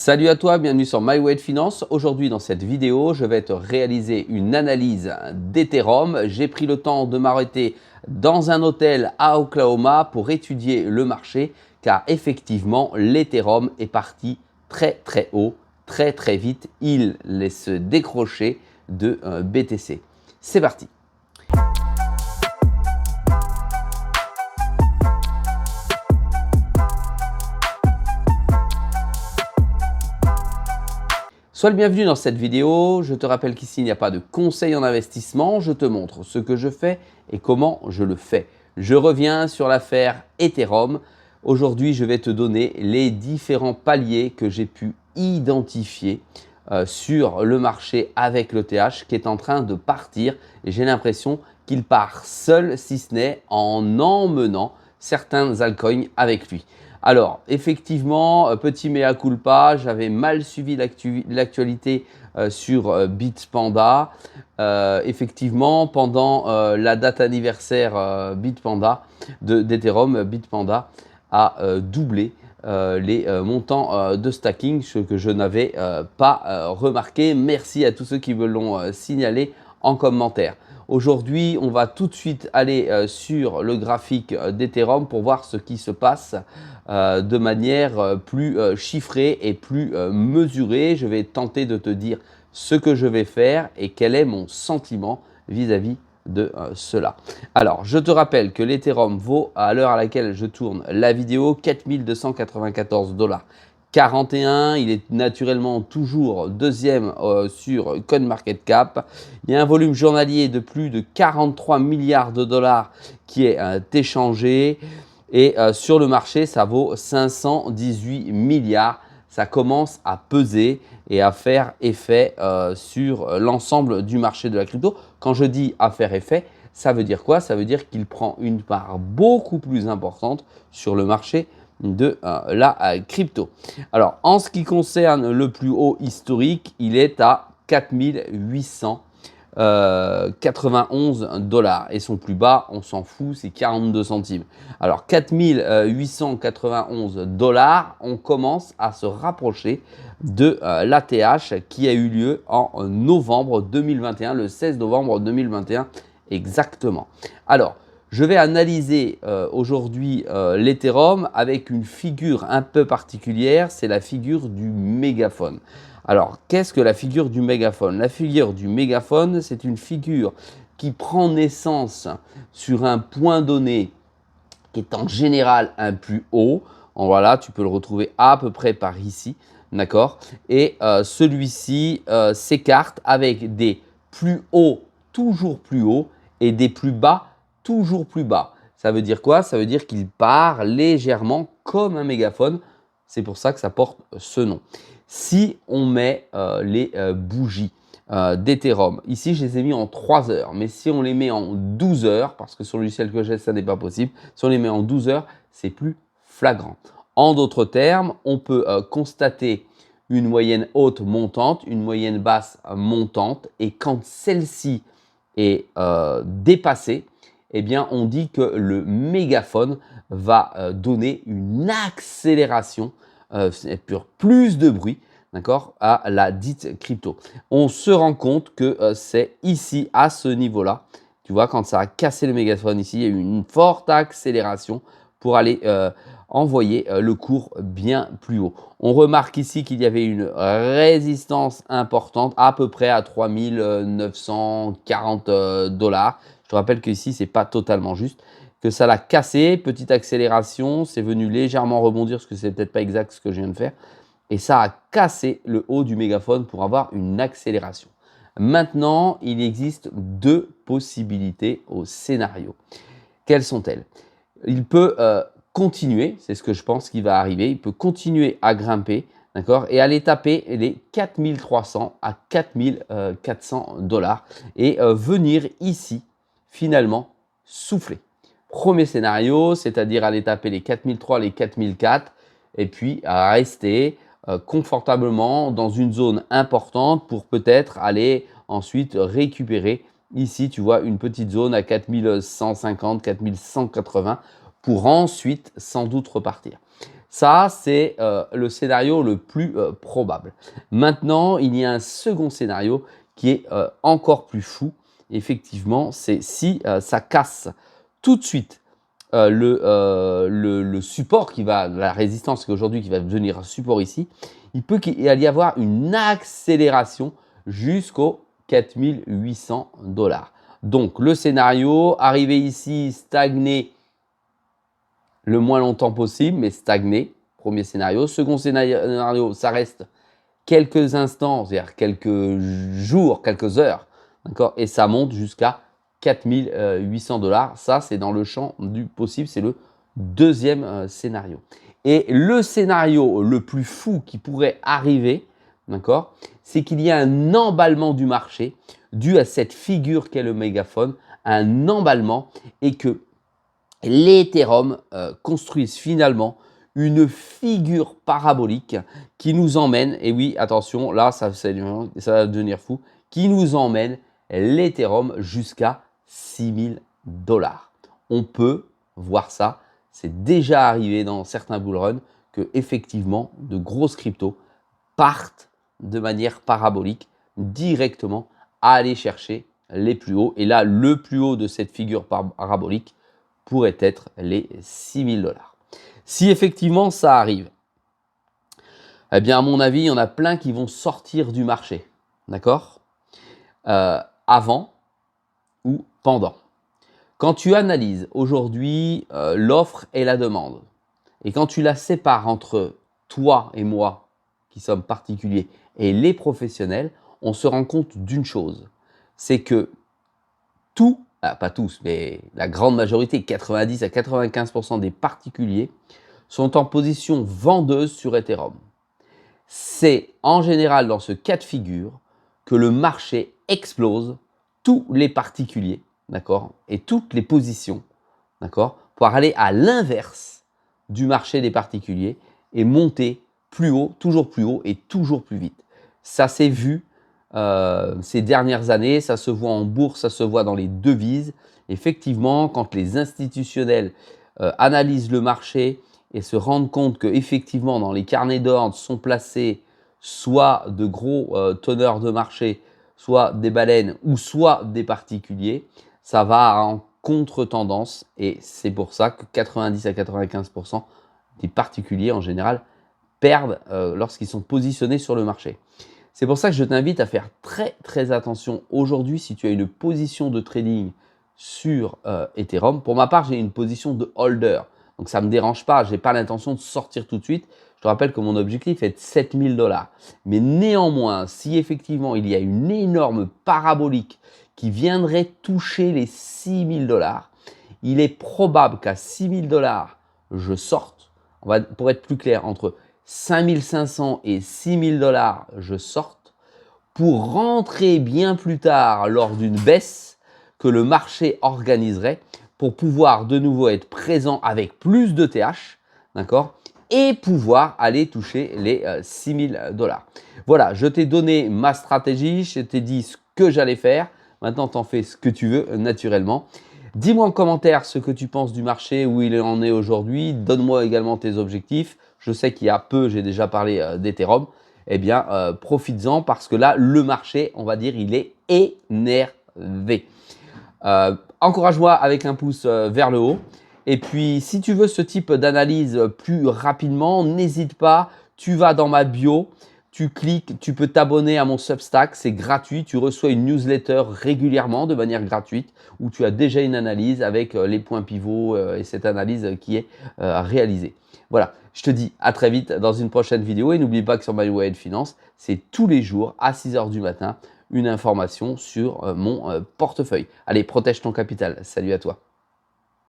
Salut à toi, bienvenue sur My Way de Finance. Aujourd'hui dans cette vidéo, je vais te réaliser une analyse d'Ethereum. J'ai pris le temps de m'arrêter dans un hôtel à Oklahoma pour étudier le marché car effectivement l'Ethereum est parti très haut, très vite. Il laisse se décrocher de BTC. C'est parti. Sois le bienvenu dans cette vidéo. Je te rappelle qu'ici, il n'y a pas de conseil en investissement. Je te montre ce que je fais et comment je le fais. Je reviens sur l'affaire Ethereum. Aujourd'hui, je vais te donner les différents paliers que j'ai pu identifier sur le marché avec l'ETH qui est en train de partir. Et j'ai l'impression qu'il part seul, si ce n'est en emmenant certains altcoins avec lui. Alors, effectivement, petit mea culpa, j'avais mal suivi l'actualité sur Bitpanda. Effectivement, pendant la date anniversaire Bitpanda d'Ethereum, Bitpanda a doublé les montants de stacking, ce que je n'avais pas remarqué. Merci à tous ceux qui me l'ont signalé en commentaire. Aujourd'hui, on va tout de suite aller sur le graphique d'Ethereum pour voir ce qui se passe de manière plus chiffrée et plus mesurée. Je vais tenter de te dire ce que je vais faire et quel est mon sentiment vis-à-vis de cela. Alors, je te rappelle que l'Ethereum vaut, à l'heure à laquelle je tourne la vidéo, 4294 $. 41, il est naturellement toujours deuxième sur CoinMarketCap. Il y a un volume journalier de plus de 43 milliards de dollars qui est échangé. Et sur le marché, ça vaut 518 milliards. Ça commence à peser et à faire effet sur l'ensemble du marché de la crypto. Quand je dis à faire effet, ça veut dire quoi? Ça veut dire qu'il prend une part beaucoup plus importante sur le marché de la crypto. Alors, en ce qui concerne le plus haut historique, il est à 4891 $. Et son plus bas, on s'en fout, c'est 42 centimes. Alors, 4891 $, on commence à se rapprocher de l'ATH qui a eu lieu en novembre 2021, le 16 novembre 2021 exactement. Alors, je vais analyser aujourd'hui l'Ethereum avec une figure un peu particulière, c'est la figure du mégaphone. Alors, qu'est-ce que la figure du mégaphone? La figure du mégaphone, c'est une figure qui prend naissance sur un point donné qui est en général un plus haut. Voilà, tu peux le retrouver à peu près par ici, d'accord? Et celui-ci s'écarte avec des plus hauts, toujours plus hauts, et des plus bas, toujours plus bas. Ça veut dire quoi? Ça veut dire qu'il part légèrement comme un mégaphone. C'est pour ça que ça porte ce nom. Si on met les bougies d'Ethereum, ici je les ai mis en 3 heures, mais si on les met en 12 heures, parce que sur le logiciel que j'ai, ça n'est pas possible, si on les met en 12 heures, c'est plus flagrant. En d'autres termes, on peut constater une moyenne haute montante, une moyenne basse montante, et quand celle-ci est dépassée, eh bien, on dit que le mégaphone va donner une accélération, pour plus de bruit, d'accord, à la dite crypto. On se rend compte que c'est ici, à ce niveau-là, tu vois, quand ça a cassé le mégaphone ici, il y a eu une forte accélération pour aller envoyer le cours bien plus haut. On remarque ici qu'il y avait une résistance importante, à peu près à 3940 $. Je te rappelle qu'ici, ce n'est pas totalement juste, que ça l'a cassé, petite accélération, c'est venu légèrement rebondir, parce que c'est peut-être pas exact ce que je viens de faire, et ça a cassé le haut du mégaphone pour avoir une accélération. Maintenant, il existe deux possibilités au scénario. Quelles sont-elles? Il peut continuer, c'est ce que je pense qui va arriver, il peut continuer à grimper, d'accord, et aller taper les 4300 à 4400 $, et venir ici, finalement, souffler. Premier scénario, c'est-à-dire aller taper les 4003, les 4004, et puis rester confortablement dans une zone importante pour peut-être aller ensuite récupérer ici, tu vois, une petite zone à 4150, 4180 pour ensuite sans doute repartir. Ça, c'est le scénario le plus probable. Maintenant, il y a un second scénario qui est encore plus fou. Effectivement, c'est si ça casse tout de suite le support qui va, la résistance qu'aujourd'hui qui va devenir support ici, il peut y avoir une accélération jusqu'aux 4800 $. Donc, le scénario, arriver ici, stagner le moins longtemps possible, mais stagner, premier scénario. Second scénario, ça reste quelques instants, c'est-à-dire quelques jours, quelques heures, d'accord, et ça monte jusqu'à 4800 $. Ça, c'est dans le champ du possible, c'est le deuxième scénario. Et le scénario le plus fou qui pourrait arriver, d'accord, c'est qu'il y a un emballement du marché dû à cette figure qu'est le mégaphone, un emballement, et que l'Ethereum construisent finalement une figure parabolique qui nous emmène, et oui, attention, là, ça va devenir fou, qui nous emmène l'Ethereum jusqu'à 6000 $. On peut voir ça, c'est déjà arrivé dans certains bullruns que effectivement de grosses cryptos partent de manière parabolique directement à aller chercher les plus hauts. Et là, le plus haut de cette figure parabolique pourrait être les 6000 $. Si effectivement ça arrive, eh bien à mon avis, il y en a plein qui vont sortir du marché, d'accord, avant ou pendant. Quand tu analyses aujourd'hui l'offre et la demande, et quand tu la sépares entre toi et moi, qui sommes particuliers, et les professionnels, on se rend compte d'une chose, c'est que tout, pas tous, mais la grande majorité, 90 à 95% des particuliers, sont en position vendeuse sur Ethereum. C'est en général dans ce cas de figure que le marché explose tous les particuliers, d'accord, et toutes les positions, d'accord, pour aller à l'inverse du marché des particuliers et monter plus haut et toujours plus vite. Ça s'est vu ces dernières années, ça se voit en bourse, ça se voit dans les devises. Effectivement, quand les institutionnels analysent le marché et se rendent compte qu'effectivement, dans les carnets d'ordre sont placés soit de gros teneurs de marché, soit des baleines ou soit des particuliers, ça va en contre-tendance et c'est pour ça que 90 à 95% des particuliers en général perdent lorsqu'ils sont positionnés sur le marché. C'est pour ça que je t'invite à faire très attention aujourd'hui si tu as une position de trading sur Ethereum. Pour ma part, j'ai une position de holder. Donc, ça ne me dérange pas. Je n'ai pas l'intention de sortir tout de suite. Je te rappelle que mon objectif est de 7000 $. Mais néanmoins, si effectivement il y a une énorme parabolique qui viendrait toucher les 6000 $, il est probable qu'à 6000 $, je sorte. Pour être plus clair, entre 5500 et 6000 $, je sorte pour rentrer bien plus tard lors d'une baisse que le marché organiserait pour pouvoir de nouveau être présent avec plus de TH, d'accord, et pouvoir aller toucher les 6000 $. Voilà, je t'ai donné ma stratégie, je t'ai dit ce que j'allais faire. Maintenant, tu en fais ce que tu veux naturellement. Dis-moi en commentaire ce que tu penses du marché, où il en est aujourd'hui. Donne-moi également tes objectifs. Je sais qu'il y a peu, j'ai déjà parlé d'Ethereum. Eh bien, profites-en parce que là, le marché, on va dire, il est énervé. Encourage-moi avec un pouce vers le haut. Et puis, si tu veux ce type d'analyse plus rapidement, n'hésite pas. Tu vas dans ma bio, tu cliques, tu peux t'abonner à mon Substack. C'est gratuit. Tu reçois une newsletter régulièrement de manière gratuite où tu as déjà une analyse avec les points pivots et cette analyse qui est réalisée. Voilà, je te dis à très vite dans une prochaine vidéo. Et n'oublie pas que sur MyWay Finance, c'est tous les jours à 6 h du matin une information sur mon portefeuille. Allez, protège ton capital. Salut à toi.